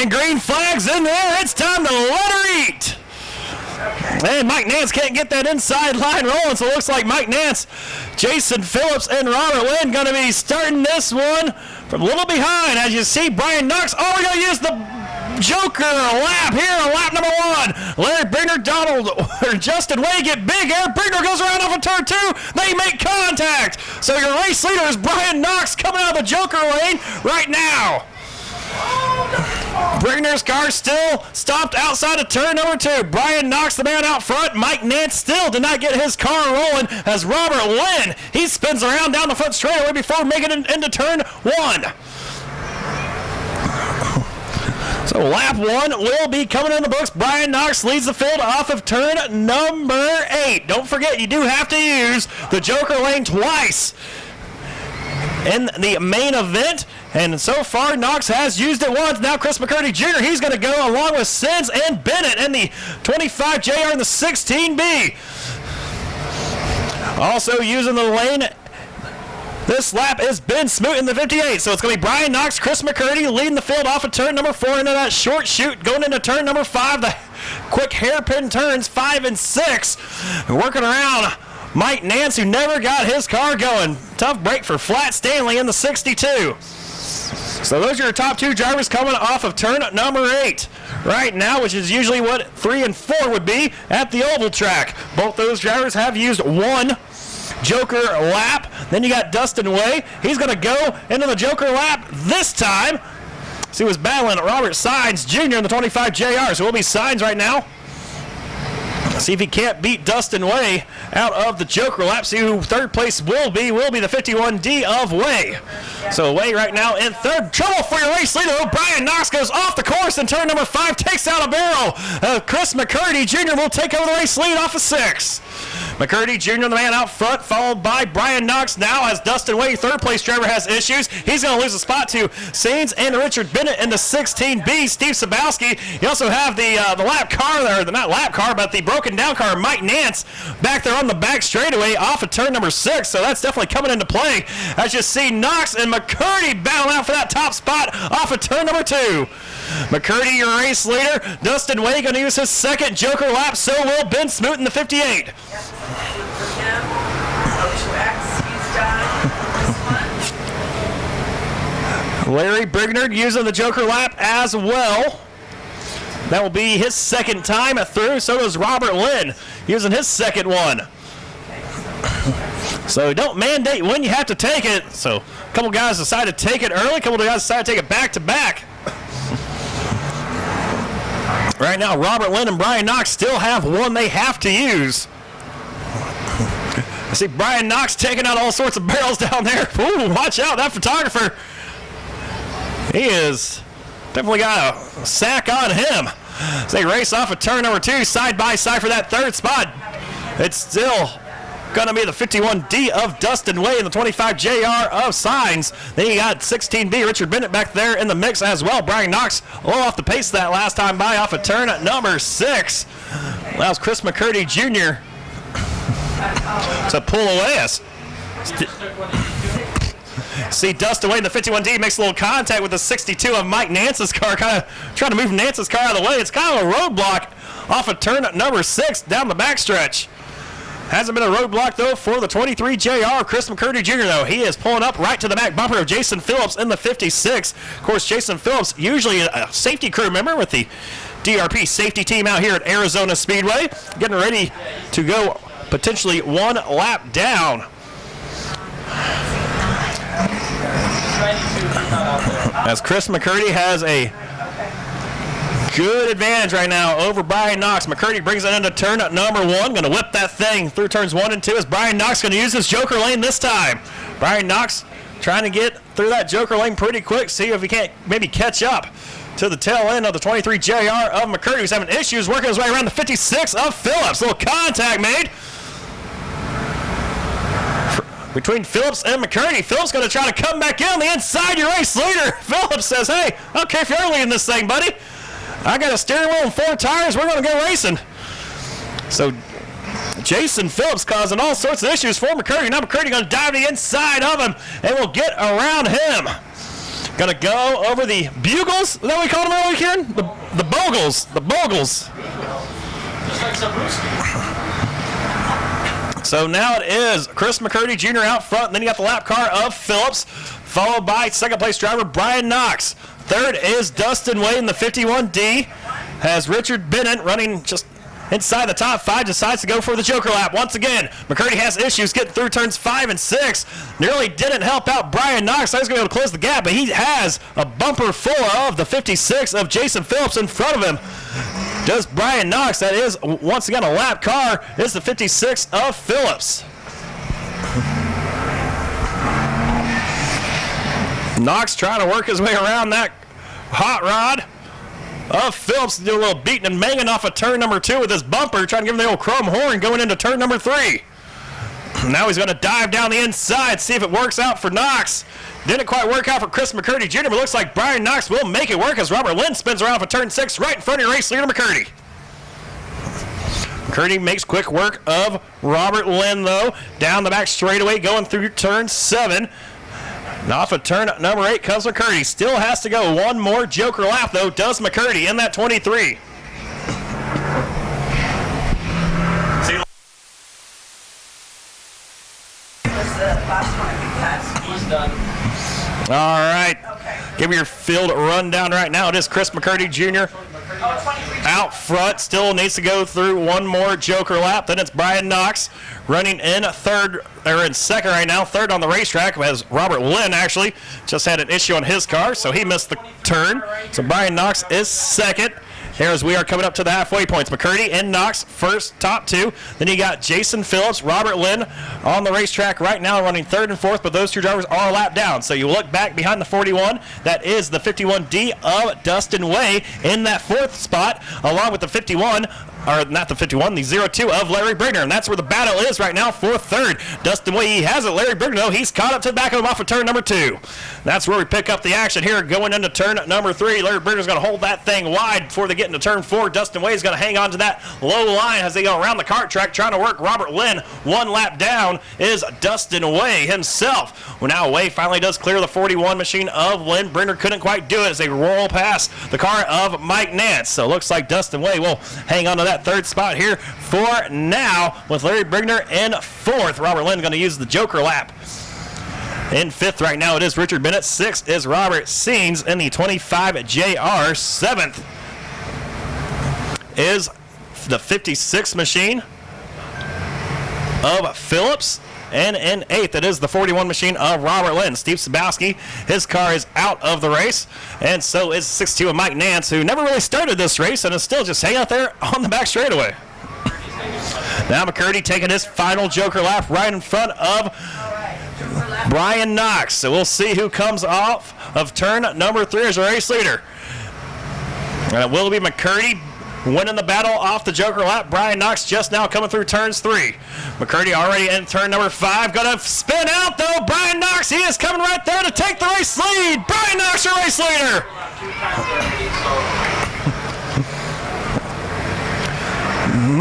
And green flag's in there. It's time to let her eat. And Mike Nance can't get that inside line rolling, so it looks like Mike Nance, Jason Phillips, and Robert Lynn going to be starting this one from a little behind. As you see, Brian Knox, we're going to use the Joker lap here on lap number 1. Larry Brigner, Justin Way get big here. Brigner goes around off of turn 2. They make contact. So your race leader is Brian Knox coming out of the Joker lane right now. Brigner's car still stopped outside of turn number 2. Brian Knox, the man out front. Mike Nance still did not get his car rolling as Robert Lynn, he spins around down the front straightaway before making it into turn 1. So lap 1 will be coming in the books. Brian Knox leads the field off of turn number 8. Don't forget, you do have to use the Joker lane twice in the main event. And so far, Knox has used it once. Now Chris McCurdy Jr., he's going to go along with Sins and Bennett in the 25JR and the 16B. Also using the lane this lap is Ben Smoot in the 58. So it's going to be Brian Knox, Chris McCurdy leading the field off of turn number 4 into that short chute, going into turn number 5. The quick hairpin turns 5 and 6. Working around Mike Nance, who never got his car going. Tough break for Flat Stanley in the 62. So those are your top 2 drivers coming off of turn number 8 right now, which is usually what 3 and 4 would be at the oval track. Both those drivers have used one Joker lap. Then you got Dustin Way. He's going to go into the Joker lap this time. So he was battling Robert Sines Jr. in the 25JR. So it'll be Sines right now. See if he can't beat Dustin Way out of the Joker lap. See who third place will be the 51D of Way. So Way right now in third. Trouble for your race leader. Brian Knox goes off the course in turn number 5, takes out a barrel. Chris McCurdy Jr. will take over the race lead off of 6. McCurdy Jr., the man out front, followed by Brian Knox. Now, as Dustin Way, third place driver, has issues, he's going to lose a spot to Sains and Richard Bennett in the 16B. Steve Sabowski. You also have the lap car there, not lap car, but the broken down car, Mike Nance, back there on the back straightaway off of turn number 6. So that's definitely coming into play as you see Knox and McCurdy battle out for that top spot off of turn number 2. McCurdy, your race leader. Dustin Way going to use his second Joker lap. So will Ben Smoot in the 58. Yep. Larry Brigner using the Joker lap as well. That will be his second time through. So does Robert Lynn using his second one. So don't mandate when you have to take it. So a couple guys decided to take it early. A couple guys decided to take it back to back. Right now, Robert Lynn and Brian Knox still have one they have to use. I see Brian Knox taking out all sorts of barrels down there. Ooh, watch out, that photographer. He is definitely got a sack on him. As they race off of turn number 2, side by side for that third spot. It's still going to be the 51D of Dustin Way and the 25JR of Sines. Then you got 16B, Richard Bennett back there in the mix as well. Brian Knox a little off the pace of that last time by off of turn number 6. Allows Chris McCurdy Jr. to pull away. See Dustin Way in the 51D makes a little contact with the 62 of Mike Nance's car, kind of trying to move Nance's car out of the way. It's kind of a roadblock off of turn number 6 down the backstretch. Hasn't been a roadblock, though, for the 23JR. Chris McCurdy Jr., though, he is pulling up right to the back bumper of Jason Phillips in the 56. Of course, Jason Phillips, usually a safety crew member with the DRP safety team out here at Arizona Speedway, getting ready to go potentially one lap down. As Chris McCurdy has a good advantage right now over Brian Knox. McCurdy brings it into turn number 1. Going to whip that thing through turns 1 and 2 as Brian Knox going to use his Joker lane this time. Brian Knox trying to get through that Joker lane pretty quick. See if he can't maybe catch up to the tail end of the 23JR of McCurdy, who's having issues working his way around the 56 of Phillips. Little contact made between Phillips and McCurdy. Phillips going to try to come back in on the inside. Your race leader, Phillips, says, hey, I don't care if you're early in this thing, buddy. I got a steering wheel and 4 tires. We're going to go racing. So Jason Phillips causing all sorts of issues for McCurdy. Now McCurdy going to dive the inside of him and will get around him. Gonna go over the bugles. Is that what we called them earlier, Kieran? The bogles. The bogles. So now it is Chris McCurdy Jr. out front. And then you got the lap car of Phillips, followed by second place driver Brian Knox. Third is Dustin Wade in the 51D. Has Richard Bennett running just inside the top 5, decides to go for the Joker lap. Once again, McCurdy has issues getting through turns 5 and 6. Nearly didn't help out Brian Knox. He's going to be able to close the gap, but he has a bumper full of the 56 of Jason Phillips in front of him. Does Brian Knox, that is once again a lap car, is the 56 of Phillips. Knox trying to work his way around that hot rod of Phillips, do a little beating and banging off of turn number 2 with his bumper, trying to give him the old chrome horn going into turn number 3. Now he's going to dive down the inside, see if it works out for Knox. Didn't quite work out for Chris McCurdy Jr., but looks like Brian Knox will make it work as Robert Lynn spins around for turn 6 right in front of your race leader, McCurdy. McCurdy makes quick work of Robert Lynn, though, down the back straightaway going through turn 7. And off of turn number 8 comes McCurdy. Still has to go one more Joker lap, though, does McCurdy in that 23. He's done. All right. Give me your field rundown right now. It is Chris McCurdy Jr. out front. Still needs to go through one more Joker lap. Then it's Brian Knox running in second right now. Third on the racetrack as Robert Lynn actually just had an issue on his car, so he missed the turn. So Brian Knox is second. Here as we are coming up to the halfway points. McCurdy and Knox first, top 2. Then you got Jason Phillips, Robert Lynn on the racetrack right now running 3rd and 4th, but those 2 drivers are a lap down. So you look back behind the 41. That is the 51D of Dustin Way in that 4th spot, along with the 51. Or not the 51, the 02 of Larry Brigner. And that's where the battle is right now for 3rd. Dustin Way, he has it. Larry Brigner, though, he's caught up to the back of him off of turn number 2. That's where we pick up the action here going into turn number 3. Larry Brigner's going to hold that thing wide before they get into turn 4. Dustin Way is going to hang on to that low line as they go around the kart track trying to work Robert Lynn. One lap down is Dustin Way himself. Well, now Way finally does clear the 41 machine of Lynn. Brigner couldn't quite do it as they roll past the car of Mike Nance. So it looks like Dustin Way will hang on to that 3rd spot here for now with Larry Brigner in 4th. Robert Lynn going to use the Joker lap. In 5th right now it is Richard Bennett. 6th is Robert Seens in the 25 JR. 7th is the 56 machine of Phillips. And in 8th, it is the 41 machine of Robert Lynn. Steve Sabowski, his car is out of the race. And so is 62 of Mike Nance, who never really started this race and is still just hanging out there on the back straightaway. Now McCurdy taking his final Joker lap right in front of Brian Knox. So we'll see who comes off of turn number 3 as a race leader. And it will be McCurdy winning the battle off the Joker lap. Brian Knox just now coming through turns 3. McCurdy already in turn number 5. Gonna spin out though. Brian Knox, he is coming right there to take the race lead. Brian Knox, your race leader.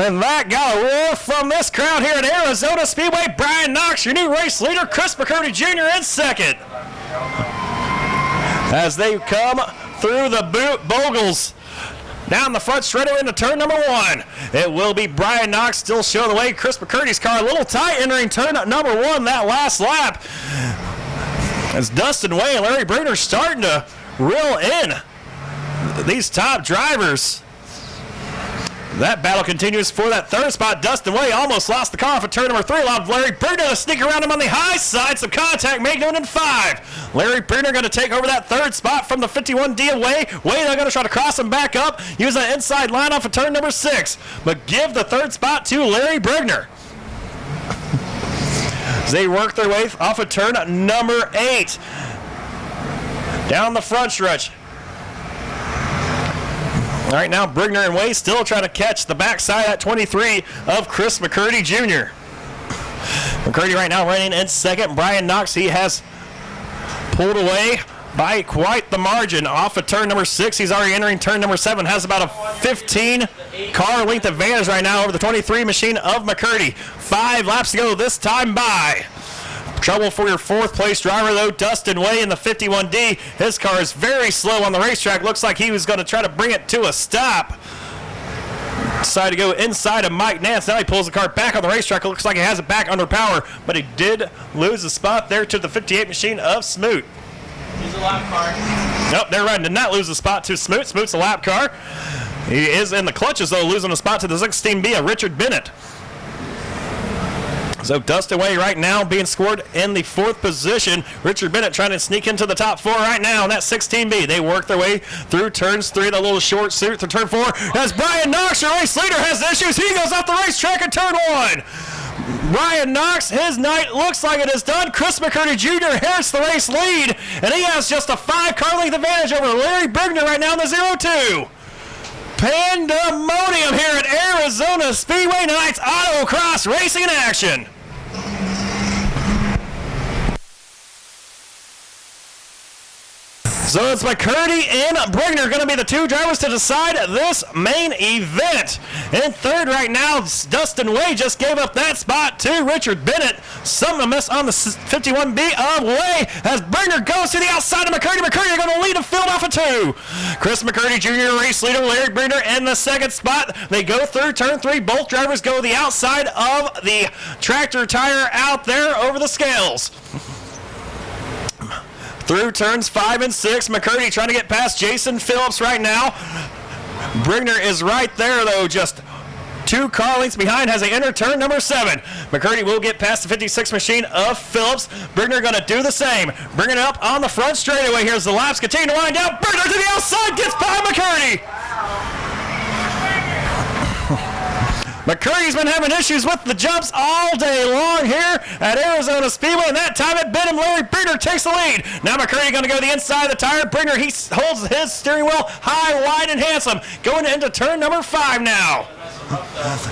And that got a roar from this crowd here at Arizona Speedway. Brian Knox, your new race leader. Chris McCurdy Jr. in second. As they come through the Bogles. Down the front straight away into turn number 1. It will be Brian Knox still showing the way. Chris McCurdy's car a little tight entering turn number 1 that last lap. As Dustin Way and Larry Brigner starting to reel in these top drivers. That battle continues for that 3rd spot. Dustin Way almost lost the car off of turn number 3. Allowed Larry Brigner to sneak around him on the high side. Some contact made going in 5. Larry Brigner going to take over that 3rd spot from the 51D away. Way they're going to try to cross him back up. Use that inside line off of turn number 6. But give the 3rd spot to Larry Brigner. As they work their way off of turn number 8. Down the front stretch. All right, now Brigner and Way still trying to catch the backside at 23 of Chris McCurdy Jr. McCurdy right now running in second. Brian Knox, he has pulled away by quite the margin off of turn number 6. He's already entering turn number 7. Has about a 15 car length advantage right now over the 23 machine of McCurdy. 5 laps to go this time by. Trouble for your fourth place driver, though, Dustin Way in the 51D. His car is very slow on the racetrack. Looks like he was going to try to bring it to a stop. Decided to go inside of Mike Nance. Now he pulls the car back on the racetrack. It looks like he has it back under power, but he did lose a spot there to the 58 machine of Smoot. He's a lap car. Nope, they're right. Did not lose a spot to Smoot. Smoot's a lap car. He is in the clutches, though, losing a spot to the 16B of Richard Bennett. So Dustin Way right now being scored in the 4th position. Richard Bennett trying to sneak into the top 4 right now in that 16B. They work their way through turns 3, the little short suit to turn 4. As Brian Knox, your race leader, has issues. He goes off the racetrack in turn 1. Brian Knox, his night looks like it is done. Chris McCurdy Jr. inherits the race lead, and he has just a 5-car length advantage over Larry Bergner right now in the 0-2. Pandemonium here at Arizona Speedway. Tonight's Autocross Racing in action. So it's McCurdy and Brigner going to be the 2 drivers to decide this main event. In 3rd right now, Dustin Way just gave up that spot to Richard Bennett. Something amiss on the 51B of Way as Brigner goes to the outside of McCurdy. McCurdy going to lead the field off of 2. Chris McCurdy Jr., race leader, Larry Brigner in the 2nd spot. They go through turn 3. Both drivers go to the outside of the tractor tire out there over the scales. Through turns 5 and 6, McCurdy trying to get past Jason Phillips right now. Brigner is right there, though, just 2 car lengths behind as they enter turn number 7. McCurdy will get past the 56 machine of Phillips. Brigner going to do the same. Bringing it up on the front straightaway. Here's the laps continue to wind down. Brigner to the outside, gets by McCurdy. McCurdy's been having issues with the jumps all day long here at Arizona Speedway, and that time it bit him. Larry Brigner takes the lead. Now McCurdy going to go to the inside of the tire. Brigner, he holds his steering wheel high, wide, and handsome. Going into turn number 5 now.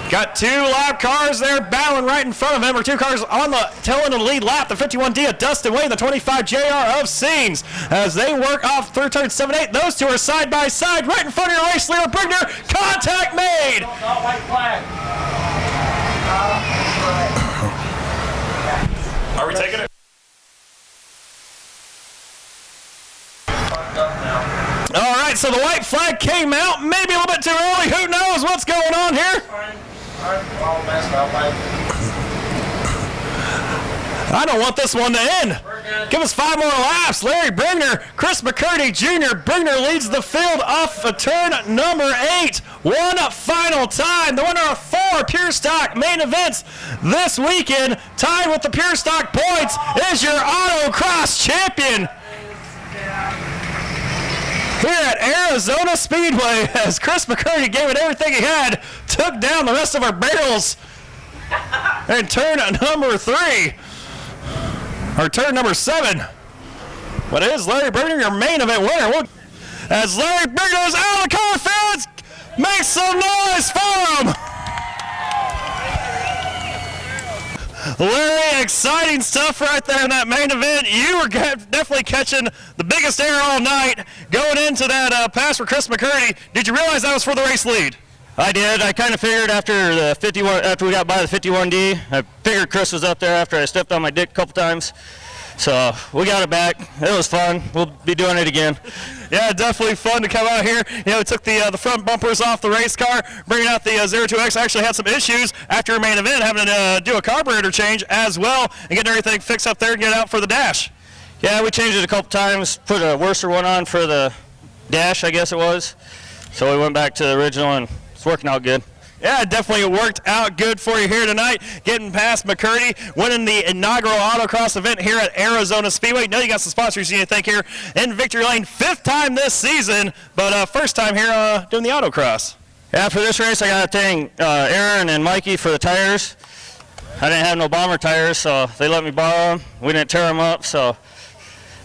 Got 2 lap cars there battling right in front of him, or 2 cars on the tail end of the lead lap. The 51D of Dustin Way, the 25 JR of Scenes. As they work off through turn 7 8, those 2 are side by side right in front of your race leader, Brigner. Contact made. White flag. Are we taking it? All right, so the white flag came out, maybe a little bit too early. Who knows what's going on here? I don't want this one to end. Give us 5 more laps. Larry Brigner, Chris McCurdy Jr. Brigner leads the field off of turn number 8. One final time. The winner of 4 Pure Stock main events this weekend, tied with the Pure Stock points, is your Autocross champion here at Arizona Speedway, as Chris McCurdy gave it everything he had, took down the rest of our barrels in turn number 3. Or turn number 7. But it is Larry Brigner, your main event winner. As Larry Brigner is out of the car field, make some noise for him. Larry, exciting stuff right there in that main event. You were definitely catching the biggest air all night going into that pass for Chris McCurdy. Did you realize that was for the race lead? I did. I kind of figured after we got by the 51D, I figured Chris was up there after I stepped on my dick a couple times. So we got it back. It was fun. We'll be doing it again. Yeah, definitely fun to come out here. You know, we took the front bumpers off the race car, bringing out the 02X. I actually had some issues after a main event, having to do a carburetor change as well, and getting everything fixed up there and get out for the dash. Yeah, we changed it a couple times, put a worser one on for the dash, I guess it was. So we went back to the original, and it's working out good. Yeah, it definitely worked out good for you here tonight, getting past McCurdy, winning the inaugural autocross event here at Arizona Speedway. Know you got some sponsors you need to thank here in Victory Lane. 5th time this season, but first time here doing the autocross. Yeah, for this race I got to thank Aaron and Mikey for the tires. I didn't have no bomber tires, so they let me borrow them. We didn't tear them up, so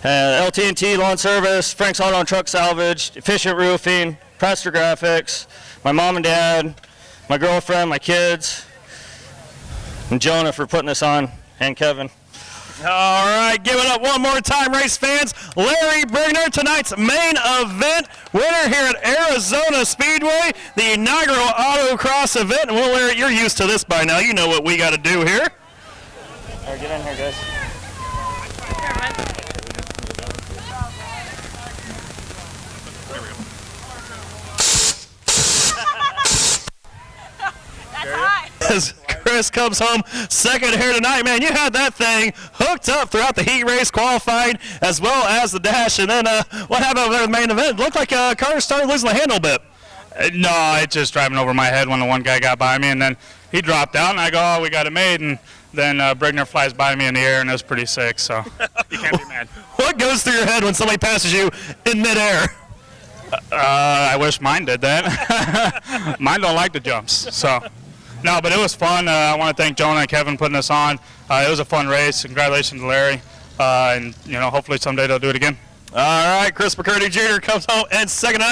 LT&T Lawn Service, Frank's Auto and Truck Salvage, Efficient Roofing, Prester Graphics, my mom and dad, my girlfriend, my kids, and Jonah for putting this on, and Kevin. All right, give it up one more time, race fans. Larry Brigner, tonight's main event winner here at Arizona Speedway, the inaugural autocross event. And well, Larry, you're used to this by now. You know what we got to do here. All right, get in here, guys. as Chris comes home second here tonight. Man, you had that thing hooked up throughout the heat race, qualifying, as well as the dash. And then what happened over there in the main event? It looked like Carter started losing the handle a bit. No, it's just driving over my head when the one guy got by me, and then he dropped out, and I go, oh, we got it made, and then Brigner flies by me in the air, and it was pretty sick, so you can't be mad. What goes through your head when somebody passes you in midair? I wish mine did that. Mine don't like the jumps, so. No, but it was fun. I want to thank Jonah and Kevin putting this on. It was a fun race. Congratulations to Larry, and hopefully someday they'll do it again. All right, Chris McCurdy Jr. comes home and second.